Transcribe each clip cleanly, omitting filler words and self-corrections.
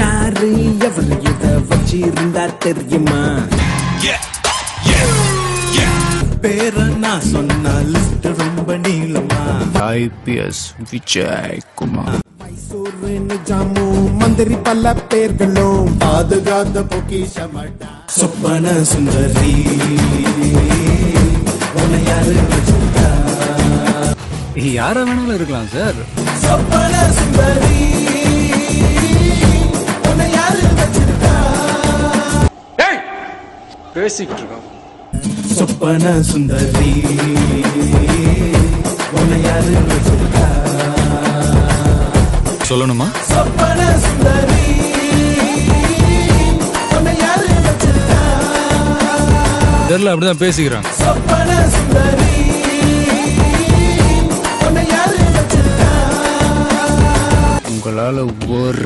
யாரு எவரு இத வச்சிருந்தா தெரியுமா? பேர நான் சொன்ன லிஸ்ட் ரொம்ப நீளமா. IPS விஜய் குமார். மைசூர் நிஜாமு மந்திரி பல பேர்களும் பாதுகாத்த பொக்கிஷமடா. சொப்பன சுந்தரி உன்னை யாரு வச்சிருக்கா? யாரா வேணாலும் இருக்கலாம் சார். சொப்பன சுந்தரி உன்னை யாரு வச்சிருக்கா? பேசிக்கிட்டு இருக்கோம். சொப்பன சுந்தரி உன்னை யாரு வச்சிருக்கா? சொல்லணுமா? சொப்பன சுந்தரி உன்னை யாரு வச்சிருக்கா? தெரியல, அப்படிதான் பேசிக்கிறாங்க. சொப்பன சுந்தரி உன்னை யாரு வச்சிருக்கா? உங்களால ஒரு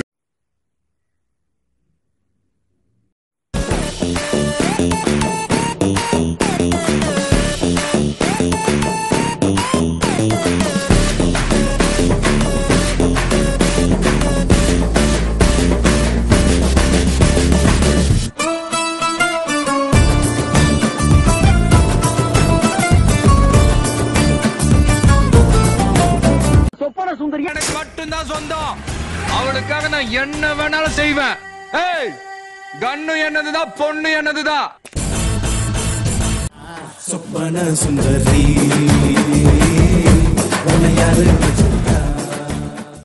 எனக்கு மட்டும்தான் சொந்தம். அவளுக்காக நான் என்ன வேணாலும் செய்வேன். கண்ணு என்னதுதான், பொண்ணு என்னதுதான். சொப்பன சுந்தரி உன்னை யாரு